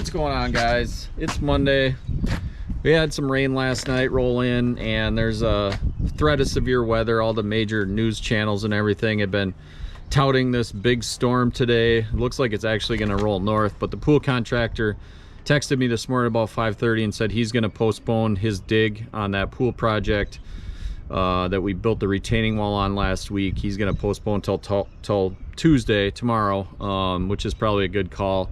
What's going on, guys? It's Monday. We had some rain last night roll in, and there's a threat of severe weather. All the major news channels and everything have been touting this big storm today. It looks like it's actually going to roll north, but the pool contractor texted me this morning about 5:30 and said he's going to postpone his dig on that pool project that we built the retaining wall on last week. He's going to postpone till Tuesday, tomorrow, which is probably a good call.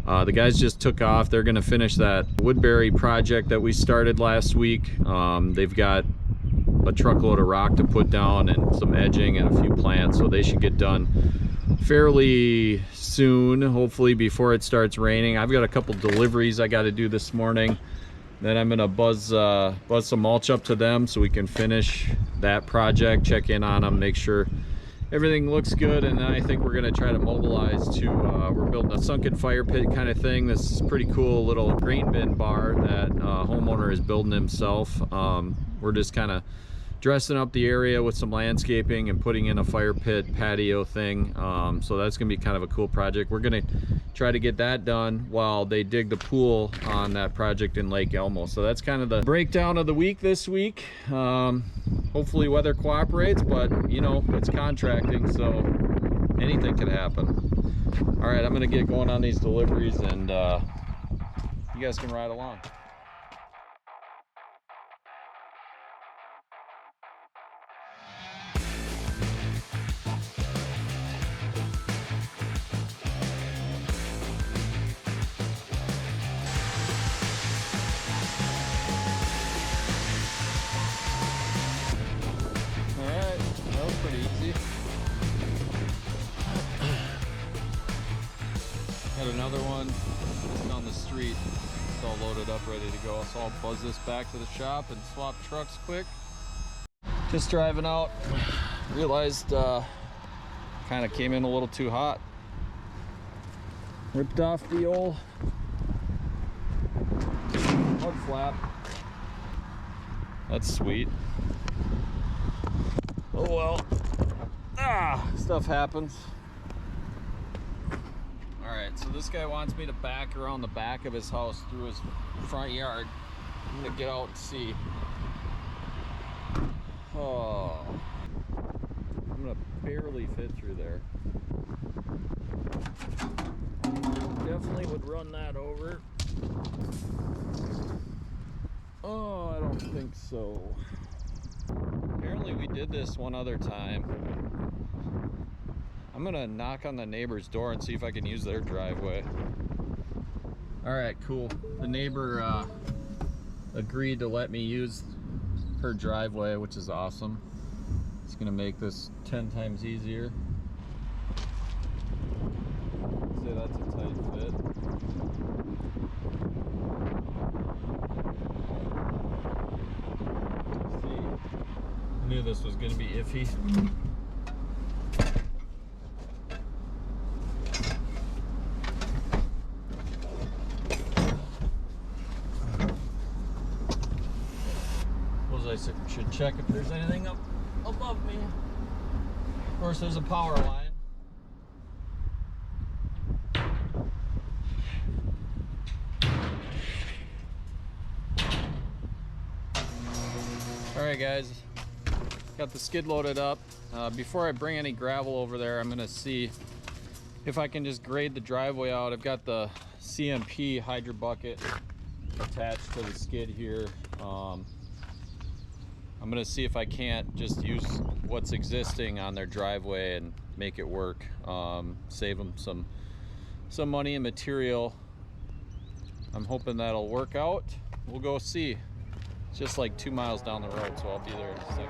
The guys just took off. They're going to finish that Woodbury project that we started last week. They've got a truckload of rock to put down and some edging and a few plants, so they should get done fairly soon, hopefully before it starts raining. I've got a couple deliveries I got to do this morning. Then I'm going to buzz some mulch up to them so we can finish that project, check in on them, make sure everything looks good, and then I think we're going to try to mobilize to, we're building a sunken fire pit kind of thing. This is pretty cool little grain bin bar that homeowner is building himself. We're just kind of dressing up the area with some landscaping and putting in a fire pit patio thing. So that's going to be kind of a cool project. We're going to try to get that done while they dig the pool on that project in Lake Elmo. So that's kind of the breakdown of the week this week. Hopefully weather cooperates, but you know, it's contracting, so anything could happen. All right, I'm going to get going on these deliveries, and you guys can ride along. Got another one down the street. It's all loaded up, ready to go. So I'll buzz this back to the shop and swap trucks quick. Just driving out, realized kind of came in a little too hot. Ripped off the old mud flap. That's sweet. Oh well. Stuff happens. Alright, so this guy wants me to back around the back of his house through his front yard. I'm gonna get out and see. Oh, I'm gonna barely fit through there. Definitely would run that over. Oh, I don't think so. Apparently we did this one other time. I'm gonna knock on the neighbor's door and see if I can use their driveway. All right, cool. The neighbor agreed to let me use her driveway, which is awesome. It's gonna make this 10 times easier. I'd say that's a tight fit. See, I knew this was gonna be iffy. I should check if there's anything up above me. Of course, there's a power line. All right, guys, got the skid loaded up. Before I bring any gravel over there, I'm gonna see if I can just grade the driveway out. I've got the CMP hydro bucket attached to the skid here. I'm gonna see if I can't just use what's existing on their driveway and make it work. Save them some money and material. I'm hoping that'll work out. We'll go see. It's just like 2 miles down the road, so I'll be there in a second.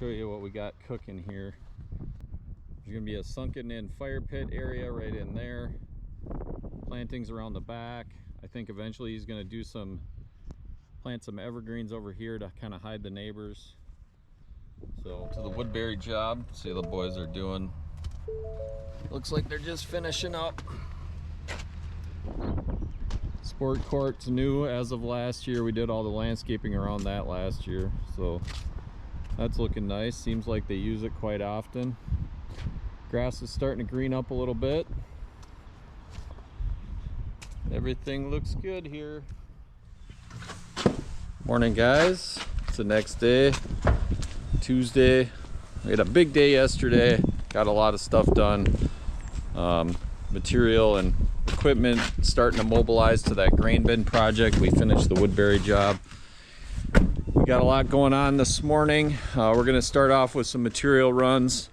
show you what we got cooking here. There's gonna be a sunken in fire pit area right in there. Plantings around the back. I think eventually he's gonna do plant some evergreens over here to kind of hide the neighbors. So to the Woodbury job, see what the boys are doing. Looks like they're just finishing up. Sport court's new as of last year. We did all the landscaping around that last year, so that's looking nice. Seems like they use it quite often. Grass is starting to green up a little bit. Everything looks good here. Morning, guys. It's the next day, Tuesday. We had a big day yesterday. Got a lot of stuff done. Material and equipment starting to mobilize to that grain bin project. We finished the Woodbury job. We got a lot going on this morning. We're going to start off with some material runs.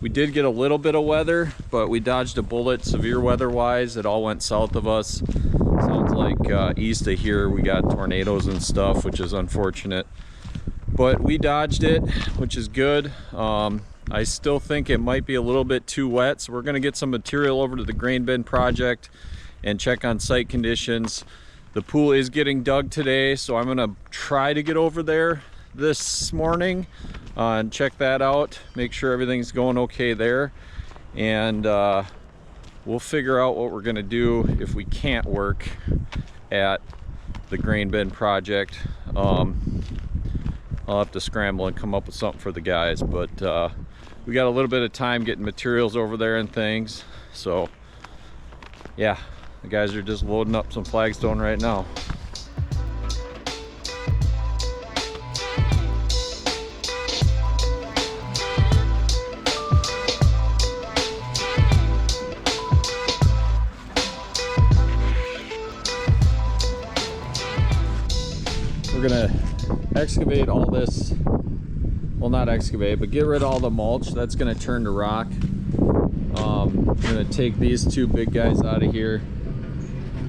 We did get a little bit of weather, but we dodged a bullet severe weather wise. It all went south of us. Sounds like east of here we got tornadoes and stuff, which is unfortunate, but we dodged it, which is good. I still think it might be a little bit too wet, so we're going to get some material over to the grain bin project and check on site conditions. The pool is getting dug today, so I'm going to try to get over there this morning and check that out, make sure everything's going okay there, and we'll figure out what we're going to do if we can't work at the grain bin project. I'll have to scramble and come up with something for the guys, but we got a little bit of time getting materials over there and things. So yeah, the guys are just loading up some flagstone right now. We're gonna excavate all this, well, not excavate, but get rid of all the mulch. That's gonna turn to rock. I'm gonna take these two big guys out of here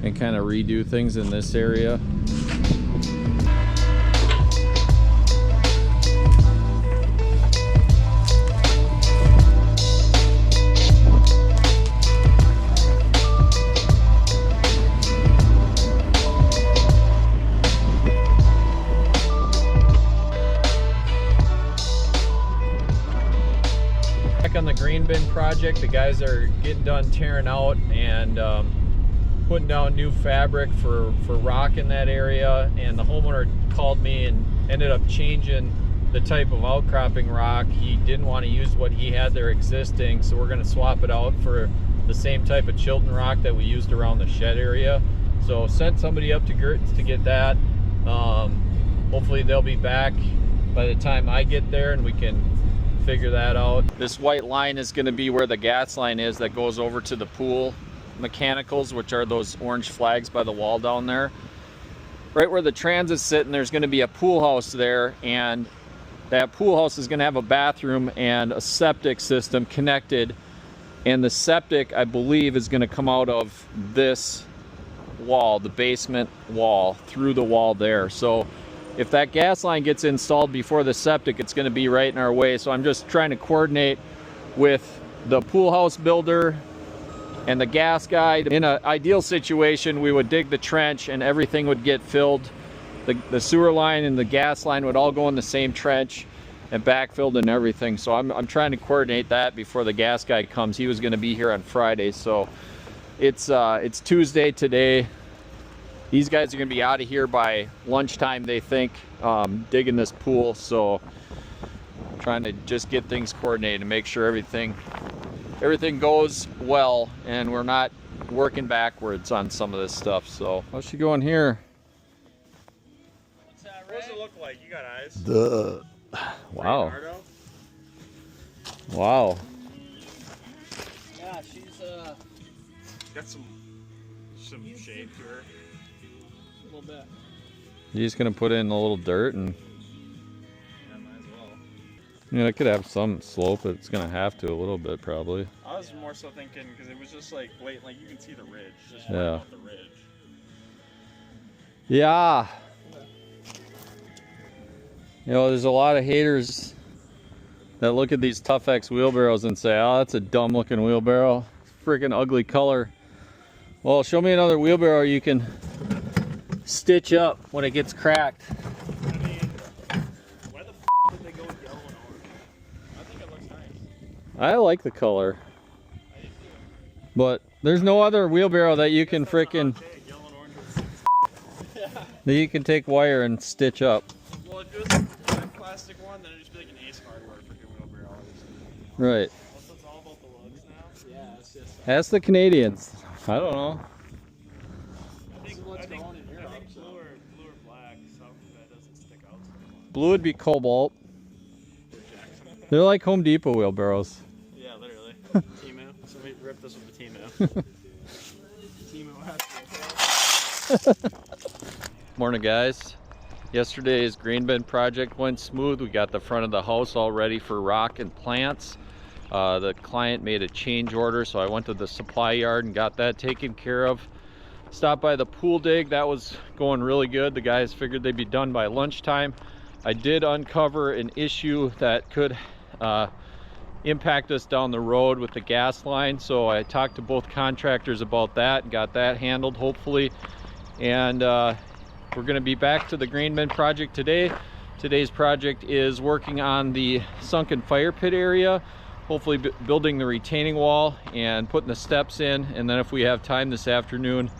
and kind of redo things in this area. On the grain bin project, the guys are getting done tearing out and putting down new fabric for rock in that area, and the homeowner called me and ended up changing the type of outcropping rock. He didn't want to use what he had there existing, so we're going to swap it out for the same type of Chilton rock that we used around the shed area. So sent somebody up to Gertz to get that. Hopefully they'll be back by the time I get there and we can figure that out. This white line is going to be where the gas line is that goes over to the pool mechanicals, which are those orange flags by the wall down there. Right where the transit's sitting, there's going to be a pool house there, and that pool house is going to have a bathroom and a septic system connected, and the septic, I believe, is going to come out of this wall, the basement wall, through the wall there. So if that gas line gets installed before the septic, it's going to be right in our way. So I'm just trying to coordinate with the pool house builder and the gas guy. In an ideal situation, we would dig the trench and everything would get filled. The sewer line and the gas line would all go in the same trench and backfilled and everything. So I'm trying to coordinate that before the gas guy comes. He was going to be here on Friday. So it's Tuesday today. These guys are going to be out of here by lunchtime, they think, digging this pool. So trying to just get things coordinated and make sure everything goes well and we're not working backwards on some of this stuff. So how's she going here? What's that, Ray? What does it look like? You got eyes. Duh. Wow. Wow. Yeah, she's got some shape to her. A little bit. You're just gonna put in a little dirt and yeah, might as well. Yeah, it could have some slope, but it's gonna have to a little bit probably. I was more so thinking because it was just like blatant, like you can see the ridge, just yeah. right off the ridge. Yeah. You know, there's a lot of haters that look at these Tough X wheelbarrows and say, oh, that's a dumb looking wheelbarrow. Freaking ugly color. Well, show me another wheelbarrow you can stitch up when it gets cracked. I mean, why the did they go with yellow and orange? I think it looks nice. I like the color. But there's no other wheelbarrow that you can freaking that you can take wire and stitch up. Well, if it was a plastic one, then it'd just be like an Ace Hardware freaking wheelbarrow. Right. Also, it's all about the lugs now. Yeah, it's just. Ask the Canadians. I don't know. I think blue or black, something that doesn't stick out. Blue would be cobalt. They're like Home Depot wheelbarrows. Yeah, literally. Timu. Somebody ripped this with the Timu. Timu has to. Morning, guys. Yesterday's green bin project went smooth. We got the front of the house all ready for rock and plants. The client made a change order, so I went to the supply yard and got that taken care of. Stopped by the pool dig. That was going really good. The guys figured they'd be done by lunchtime. I did uncover an issue that could impact us down the road with the gas line, so I talked to both contractors about that and got that handled, hopefully. And we're going to be back to the green bin project today. Today's project is working on the sunken fire pit area, hopefully building the retaining wall and putting the steps in, and then if we have time this afternoon,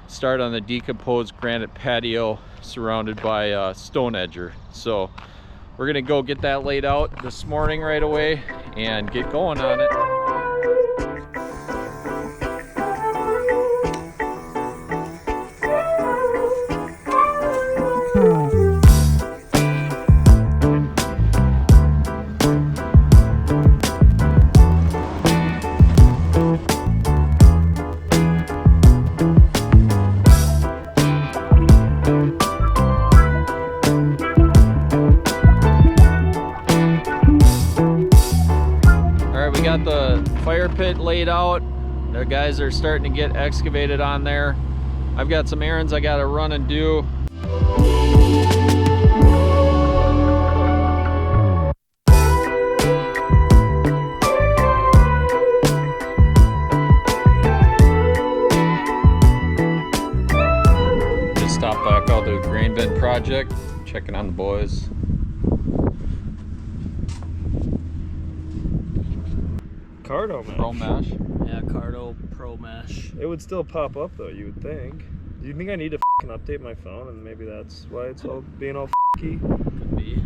start on the decomposed granite patio surrounded by stone edger. So we're gonna go get that laid out this morning right away and get going on it. Got the fire pit laid out. The guys are starting to get excavated on there. I've got some errands I gotta run and do. Just stopped back out the green bin project, checking on the boys. Cardo mesh. Pro mesh. Yeah, Cardo Pro Mesh. It would still pop up though, you would think. Do you think I need to update my phone and maybe that's why it's all being all f***y? Could be.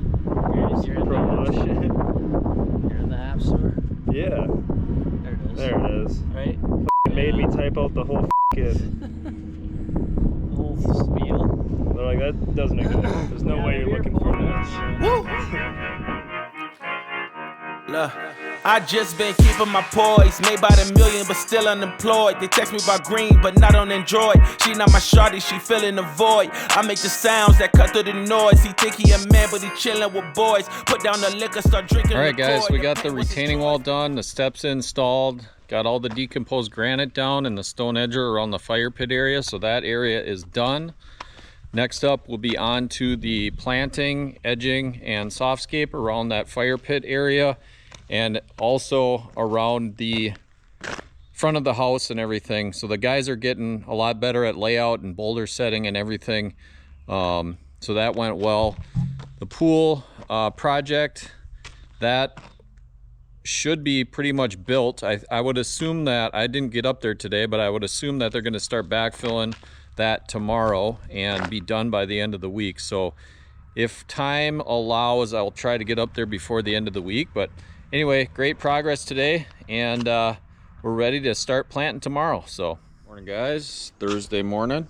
You're in Pro the, shit. you're in the App Store. Yeah. There it is. There it is. Right? It made me type out the whole The whole spiel. They're like, that doesn't exist. There's no way you're looking for that. Look, I just been keeping my poise. Made by the million, but still unemployed. They text me about green, but not on Android. She not my shawty, she filling the void. I make the sounds that cut through the noise. He think he a man, but he chilling with boys. Put down the liquor, start drinking. All right, guys, we got the retaining wall done. The steps installed. Got all the decomposed granite down and the stone edger around the fire pit area. So that area is done. Next up, we'll be on to the planting, edging, and softscape around that fire pit area, and also around the front of the house and everything. So the guys are getting a lot better at layout and boulder setting and everything. So that went well. The pool project, that should be pretty much built. I would assume that, I didn't get up there today, but I would assume that they're going to start backfilling that tomorrow and be done by the end of the week. So if time allows, I'll try to get up there before the end of the week. But anyway, great progress today, and we're ready to start planting tomorrow. So morning, guys. Thursday morning,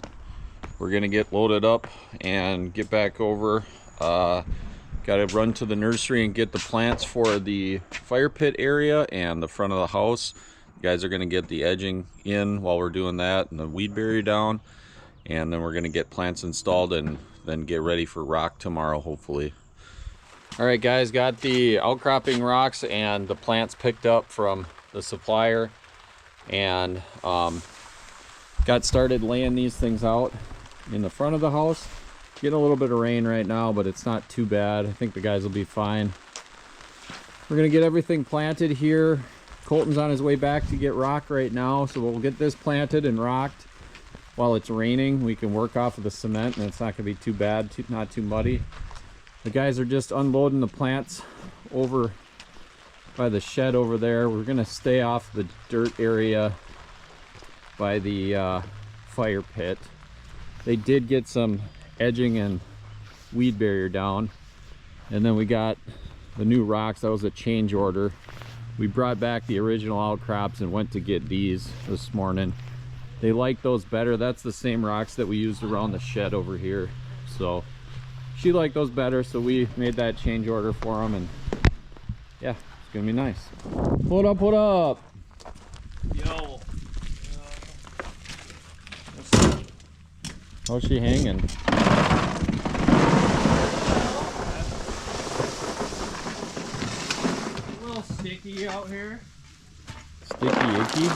we're gonna get loaded up and get back over. Gotta run to the nursery and get the plants for the fire pit area and the front of the house. You guys are gonna get the edging in while we're doing that, and the weed barrier down, and then we're gonna get plants installed and then get ready for rock tomorrow, hopefully. All right, guys, got the outcropping rocks and the plants picked up from the supplier, and got started laying these things out in the front of the house. Getting a little bit of rain right now, but it's not too bad. I think the guys will be fine. We're gonna get everything planted here. Colton's on his way back to get rock right now, so we'll get this planted and rocked while it's raining. We can work off of the cement and it's not gonna be too bad, not too muddy. The guys are just unloading the plants over by the shed over there. We're gonna stay off the dirt area by the fire pit. They did get some edging and weed barrier down, and then we got the new rocks. That was a change order. We brought back the original outcrops and went to get these this morning. They like those better. That's the same rocks that we used around the shed over here, so she liked those better, so we made that change order for them, and yeah, it's gonna be nice. What up, what up? Yo. How's she hanging? A little sticky out here. Sticky icky?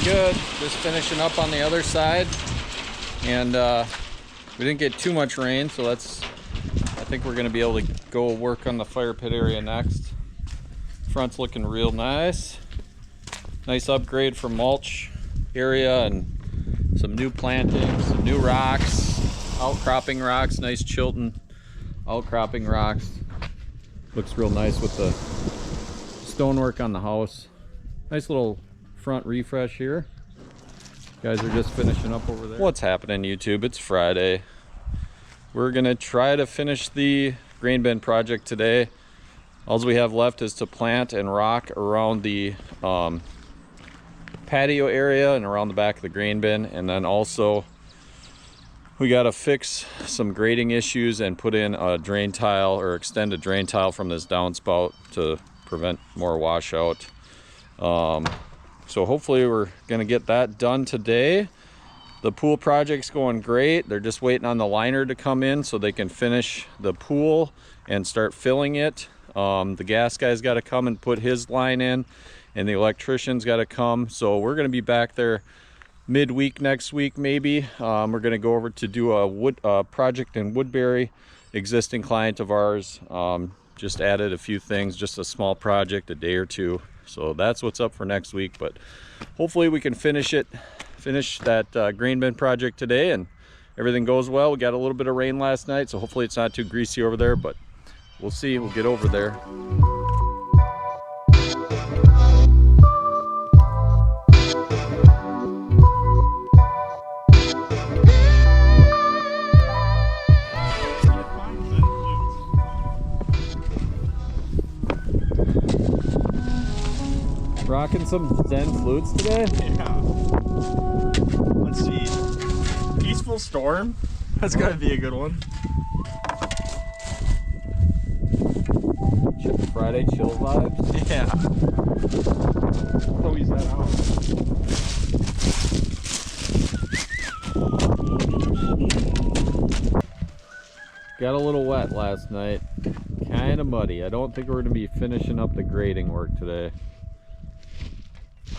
Good. Just finishing up on the other side, and we didn't get too much rain, so I think we're going to be able to go work on the fire pit area next. Front's looking real nice. Nice upgrade for mulch area and some new plantings, some new rocks, outcropping rocks, nice Chilton outcropping rocks. Looks real nice with the stonework on the house. Nice little front refresh here. Guys are just finishing up over there. What's happening, YouTube? It's Friday. We're gonna try to finish the grain bin project today. All we have left is to plant and rock around the patio area and around the back of the grain bin, and then also we got to fix some grading issues and put in a drain tile, or extend a drain tile from this downspout to prevent more washout. So hopefully we're gonna get that done today. The pool project's going great. They're just waiting on the liner to come in so they can finish the pool and start filling it. The gas guy's got to come and put his line in, and the electrician's got to come. So we're gonna be back there midweek next week maybe. We're gonna go over to do a project in Woodbury, existing client of ours. Just added a few things, just a small project, a day or two. So that's what's up for next week, but hopefully we can finish that grain bin project today and everything goes well. We got a little bit of rain last night, so hopefully it's not too greasy over there, but we'll see. We'll get over there. Rocking some Zen flutes today? Yeah. Let's see. Peaceful Storm. That's gotta be a good one. Friday chill vibes? Yeah. Always that out. Got a little wet last night. Kind of muddy. I don't think we're going to be finishing up the grading work today.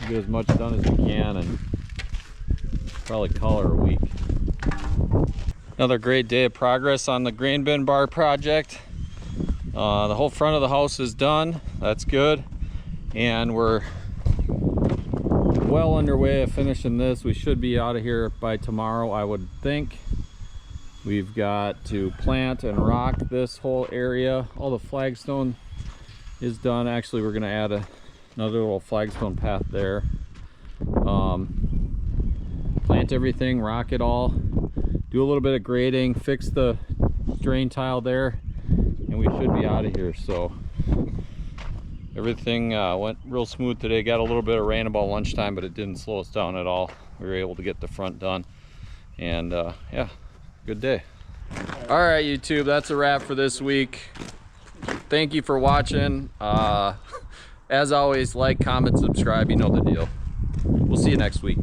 Get as much done as we can and probably call her a week. Another great day of progress on the grain bin bar project. The whole front of the house is done. That's good. And we're well underway of finishing this. We should be out of here by tomorrow, I would think. We've got to plant and rock this whole area. All the flagstone is done. Actually, we're going to add another little flagstone path there. Plant everything, rock it all, do a little bit of grading, fix the drain tile there, and we should be out of here. So everything went real smooth today. Got a little bit of rain about lunchtime, but it didn't slow us down at all. We were able to get the front done, and yeah, good day. All right, YouTube, that's a wrap for this week. Thank you for watching. As always, like, comment, subscribe, you know the deal. We'll see you next week.